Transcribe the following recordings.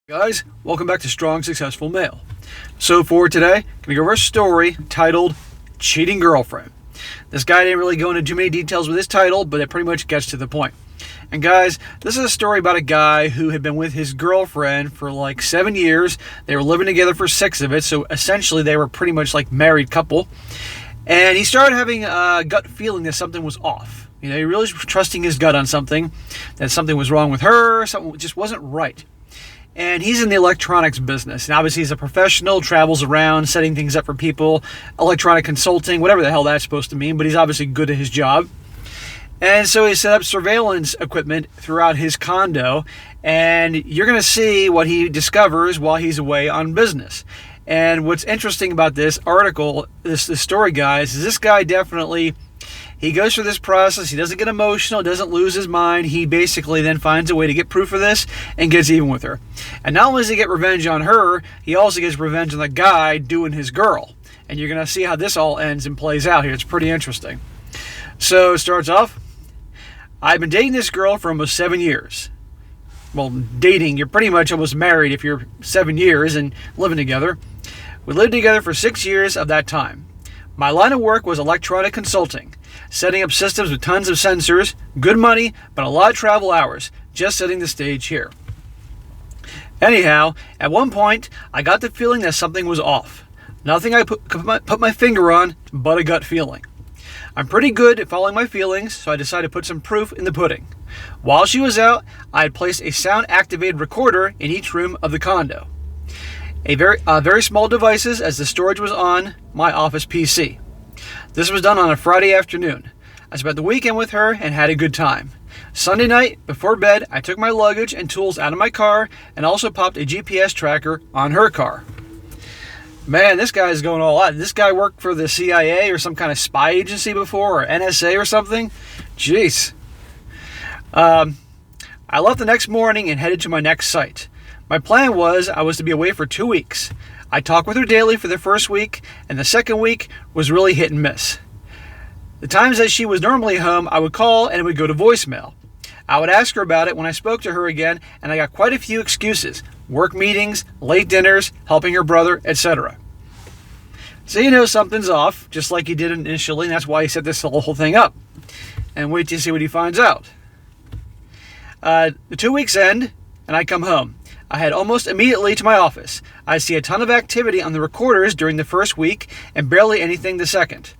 Guys, welcome back to Strong Successful Male. So for today, I'm going to go over a story titled Cheating Girlfriend. This guy didn't really go into too many details with his title, but it pretty much gets to the point. And guys, this is a story about a guy who had been with his girlfriend for like 7 years. They were living together for 6 of it, so essentially they were pretty much like married couple. And he started having a gut feeling that something was off. You know, he really was trusting his gut on something, that something was wrong with her, something just wasn't right. And he's in the electronics business. And obviously he's a professional, travels around, setting things up for people, electronic consulting, whatever the hell that's supposed to mean, but he's obviously good at his job. And so he set up surveillance equipment throughout his condo, and you're going to see what he discovers while he's away on business. And what's interesting about this article, this story, guys, is this guy definitely... He goes through this process. He doesn't get emotional, doesn't lose his mind. He basically then finds a way to get proof of this and gets even with her. And not only does he get revenge on her, he also gets revenge on the guy doing his girl. And you're going to see how this all ends and plays out here. It's pretty interesting. So it starts off, I've been dating this girl for almost 7 years. Well, dating, you're pretty much almost married if you're 7 years and living together. We lived together for 6 years of that time. My line of work was electronic consulting, setting up systems with tons of sensors, good money, but a lot of travel hours, just setting the stage here. Anyhow, at one point, I got the feeling that something was off. Nothing I could put my finger on, but a gut feeling. I'm pretty good at following my feelings, so I decided to put some proof in the pudding. While she was out, I had placed a sound-activated recorder in each room of the condo. Very small devices, as the storage was on my office PC. This was done on a Friday afternoon. I spent the weekend with her and had a good time. Sunday night, before bed, I took my luggage and tools out of my car and also popped a GPS tracker on her car. Man, this guy is going all out. This guy worked for the CIA or some kind of spy agency before, or NSA or something? Jeez. I left the next morning and headed to my next site. My plan was I was to be away for 2 weeks. I talked with her daily for the first week, and the second week was really hit and miss. The times that she was normally home, I would call and it would go to voicemail. I would ask her about it when I spoke to her again, and I got quite a few excuses. Work meetings, late dinners, helping her brother, etc. So you know something's off, just like he did initially, and that's why he set this whole thing up. And wait to see what he finds out. The 2 weeks end, and I come home. I head almost immediately to my office. I see a ton of activity on the recorders during the first week and barely anything the second.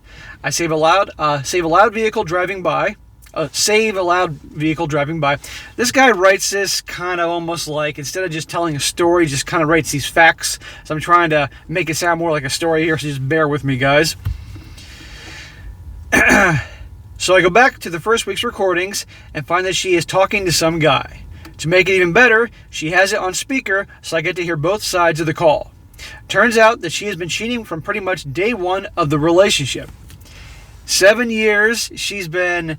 I save a loud vehicle driving by. This guy writes this kind of almost like, instead of just telling a story, just kind of writes these facts. So I'm trying to make it sound more like a story here, so just bear with me, guys. So I go back to the first week's recordings and find that she is talking to some guy. To make it even better, she has it on speaker, so I get to hear both sides of the call. Turns out that she has been cheating from pretty much day one of the relationship. 7 years she's been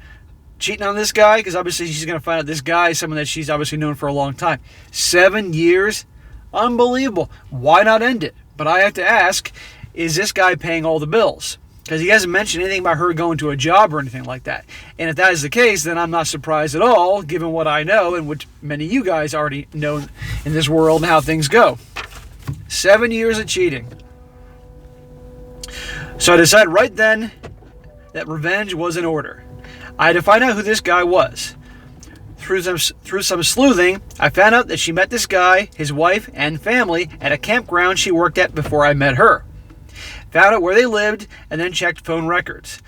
cheating on this guy, because obviously she's going to find out this guy is someone that she's obviously known for a long time. 7 years? Unbelievable. Why not end it? But I have to ask, is this guy paying all the bills? Because he hasn't mentioned anything about her going to a job or anything like that. And if that is the case, then I'm not surprised at all, given what I know and what many of you guys already know in this world and how things go. 7 years of cheating. So I decided right then that revenge was in order. I had to find out who this guy was. Through some sleuthing, I found out that she met this guy, his wife, and family at a campground she worked at before I met her. Found out where they lived, and then checked phone records.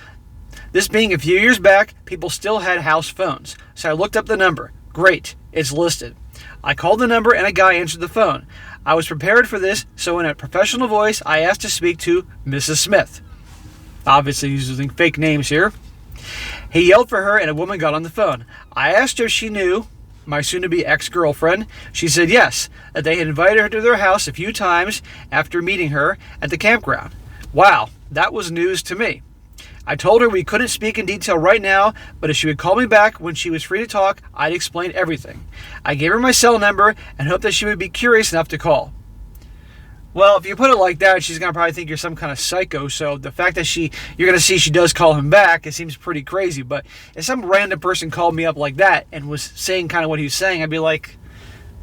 This being a few years back, people still had house phones, so I looked up the number. Great, it's listed. I called the number and a guy answered the phone. I was prepared for this, so in a professional voice, I asked to speak to Mrs. Smith. Obviously he's using fake names here. He yelled for her and a woman got on the phone. I asked her if she knew my soon-to-be ex-girlfriend. She said yes, that they had invited her to their house a few times after meeting her at the campground. Wow, that was news to me. I told her we couldn't speak in detail right now, but if she would call me back when she was free to talk, I'd explain everything. I gave her my cell number and hoped that she would be curious enough to call. Well, if you put it like that, she's going to probably think you're some kind of psycho. So the fact that you're going to see she does call him back, it seems pretty crazy. But if some random person called me up like that and was saying kind of what he was saying, I'd be like,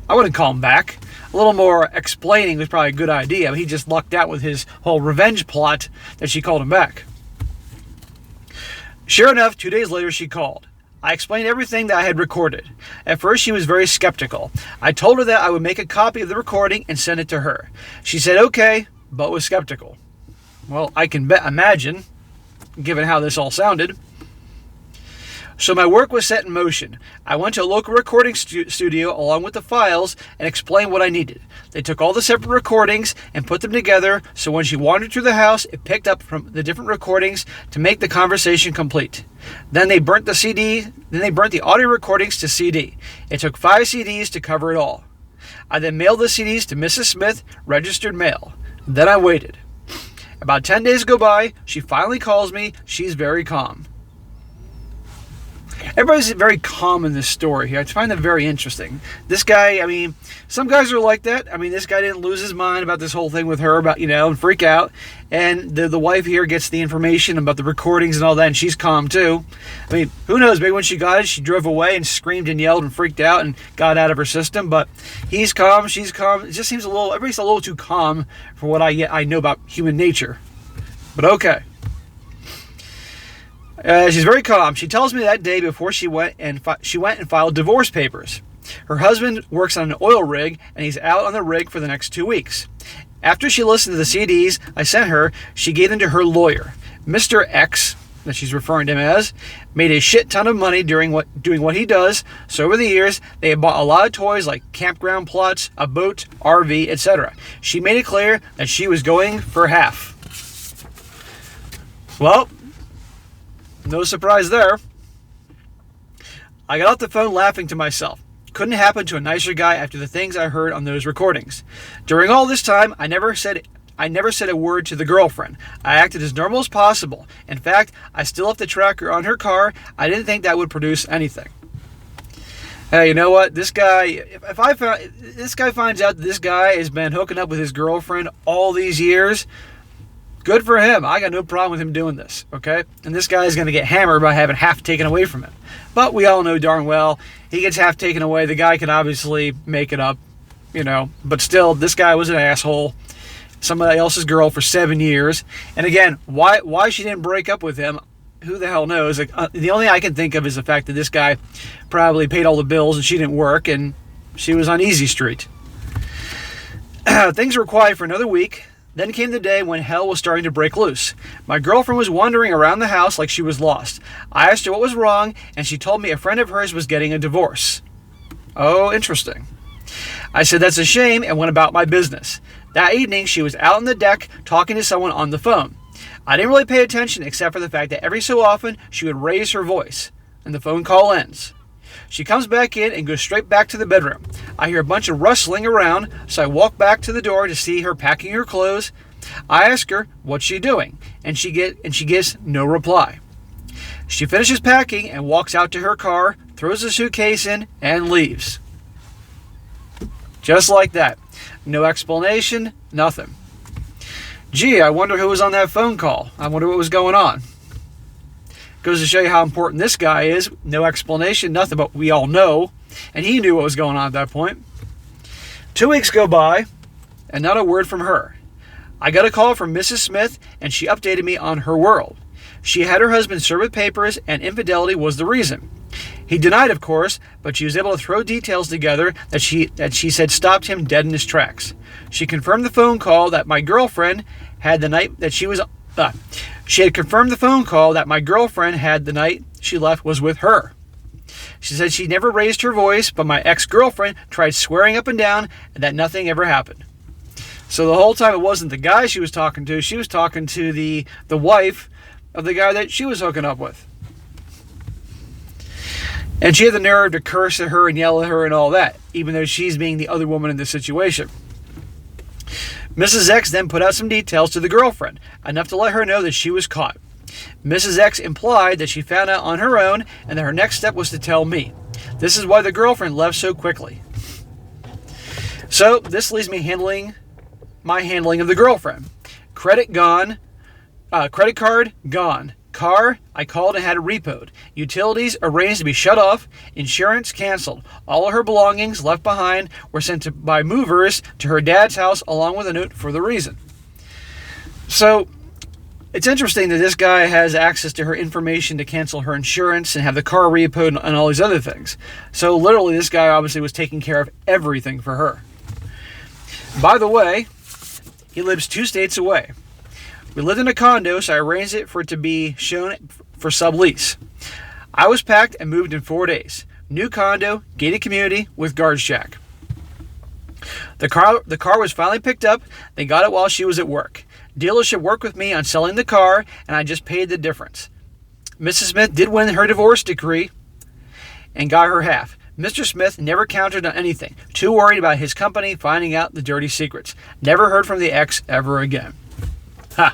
I wouldn't call him back. A little more explaining was probably a good idea, but he just lucked out with his whole revenge plot that she called him back. Sure enough, 2 days later she called. I explained everything that I had recorded. At first she was very skeptical. I told her that I would make a copy of the recording and send it to her. She said okay, but was skeptical. Well, I can imagine, given how this all sounded. So my work was set in motion. I went to a local recording studio along with the files and explained what I needed. They took all the separate recordings and put them together, so when she wandered through the house, it picked up from the different recordings to make the conversation complete. Then they burnt the audio recordings to CD. It took 5 CDs to cover it all. I then mailed the CDs to Mrs. Smith, registered mail. Then I waited. About 10 days go by, she finally calls me. She's very calm. Everybody's very calm in this story here. I find that very interesting. This guy, I mean, some guys are like that. I mean, this guy didn't lose his mind about this whole thing with her, about, and freak out. And the wife here gets the information about the recordings and all that, and she's calm too. I mean, who knows? Maybe when she got it, she drove away and screamed and yelled and freaked out and got out of her system. But he's calm, she's calm. It just seems everybody's a little too calm for what I know about human nature. But okay. She's very calm. She tells me that day before she went and filed divorce papers. Her husband works on an oil rig, and he's out on the rig for the next 2 weeks. After she listened to the CDs I sent her, she gave them to her lawyer. Mr. X, that she's referring to him as, made a shit ton of money doing what he does. So over the years, they have bought a lot of toys like campground plots, a boat, RV, etc. She made it clear that she was going for half. Well, no surprise there. I got off the phone laughing to myself. Couldn't happen to a nicer guy after the things I heard on those recordings. During all this time, I never said a word to the girlfriend. I acted as normal as possible. In fact, I still left the tracker on her car. I didn't think that would produce anything. Hey, you know what? This guy, this guy finds out that this guy has been hooking up with his girlfriend all these years, good for him. I got no problem with him doing this, okay? And this guy is going to get hammered by having half taken away from him. But we all know darn well, he gets half taken away. The guy can obviously make it up, But still, this guy was an asshole. Somebody else's girl for 7 years. And again, why she didn't break up with him, who the hell knows? The only thing I can think of is the fact that this guy probably paid all the bills and she didn't work and she was on Easy Street. Things were quiet for another week. Then came the day when hell was starting to break loose. My girlfriend was wandering around the house like she was lost. I asked her what was wrong, and she told me a friend of hers was getting a divorce. Oh, interesting. I said that's a shame and went about my business. That evening, she was out on the deck talking to someone on the phone. I didn't really pay attention except for the fact that every so often she would raise her voice, and the phone call ends. She comes back in and goes straight back to the bedroom. I hear a bunch of rustling around, so I walk back to the door to see her packing her clothes. I ask her what's she doing, and she gives no reply. She finishes packing and walks out to her car, throws the suitcase in, and leaves. Just like that. No explanation, nothing. Gee, I wonder who was on that phone call. I wonder what was going on. Goes to show you how important this guy is. No explanation, nothing, but we all know. And he knew what was going on at that point. 2 weeks go by, and not a word from her. I got a call from Mrs. Smith, and she updated me on her world. She had her husband served with papers, and infidelity was the reason. He denied, of course, but she was able to throw details together that she said stopped him dead in his tracks. She confirmed the phone call that my girlfriend had the night that she was... She had confirmed the phone call that my girlfriend had the night she left was with her. She said she never raised her voice, but my ex-girlfriend tried swearing up and down and that nothing ever happened. So the whole time it wasn't the guy she was talking to the wife of the guy that she was hooking up with. And she had the nerve to curse at her and yell at her and all that, even though she's being the other woman in the situation. Mrs. X then put out some details to the girlfriend, enough to let her know that she was caught. Mrs. X implied that she found out on her own and that her next step was to tell me. This is why the girlfriend left so quickly. So this leaves me my handling of the girlfriend. Credit gone. Credit card gone. Car, I called and had it repoed. Utilities arranged to be shut off. Insurance canceled. All of her belongings left behind were sent by movers to her dad's house along with a note for the reason. So, it's interesting that this guy has access to her information to cancel her insurance and have the car repoed and all these other things. So literally this guy obviously was taking care of everything for her. By the way, he lives 2 states away. We lived in a condo, so I arranged it for it to be shown for sublease. I was packed and moved in 4 days. New condo, gated community with guard shack. The car was finally picked up. They got it while she was at work. Dealership worked with me on selling the car, and I just paid the difference. Mrs. Smith did win her divorce decree and got her half. Mr. Smith never countered on anything, too worried about his company finding out the dirty secrets. Never heard from the ex ever again. Ha!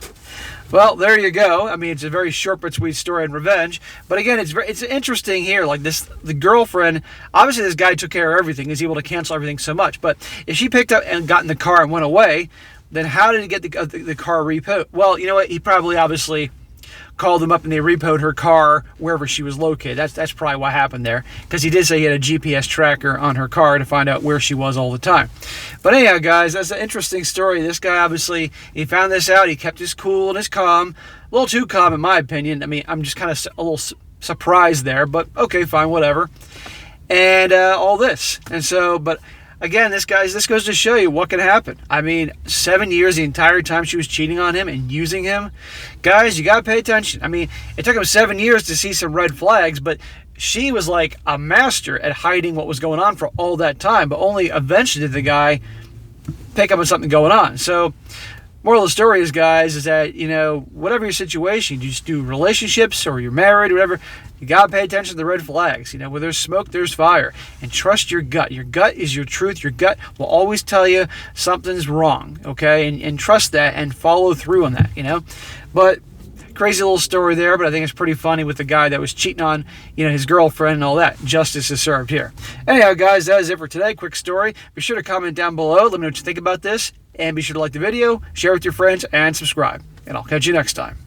Well, there you go. I mean, it's a very short but sweet story on revenge. But again, it's interesting here. Like the girlfriend, obviously this guy took care of everything. He's able to cancel everything so much. But if she picked up and got in the car and went away, then how did he get the car repoed? Well, you know what? He probably obviously called them up and they repoed her car wherever she was located. That's probably what happened there, because he did say he had a GPS tracker on her car to find out where she was all the time. But anyhow, guys, that's an interesting story. This guy obviously, he found this out. He kept his cool and his calm. A little too calm in my opinion. I mean, I'm just kind of a little surprised there, but okay, fine, whatever. And all this. And so, but again, this goes to show you what can happen. I mean, 7 years, the entire time she was cheating on him and using him. Guys, you got to pay attention. I mean, it took him 7 years to see some red flags, but she was like a master at hiding what was going on for all that time. But only eventually did the guy pick up on something going on. So, moral of the story is, guys, is that, you know, whatever your situation, you just do relationships or you're married or whatever, you got to pay attention to the red flags. You know, where there's smoke, there's fire. And trust your gut. Your gut is your truth. Your gut will always tell you something's wrong, okay? And trust that and follow through on that, you know? But crazy little story there, but I think it's pretty funny with the guy that was cheating on, you know, his girlfriend and all that. Justice is served here. Anyhow, guys, that is it for today. Quick story. Be sure to comment down below. Let me know what you think about this. And be sure to like the video, share with your friends, and subscribe. And I'll catch you next time.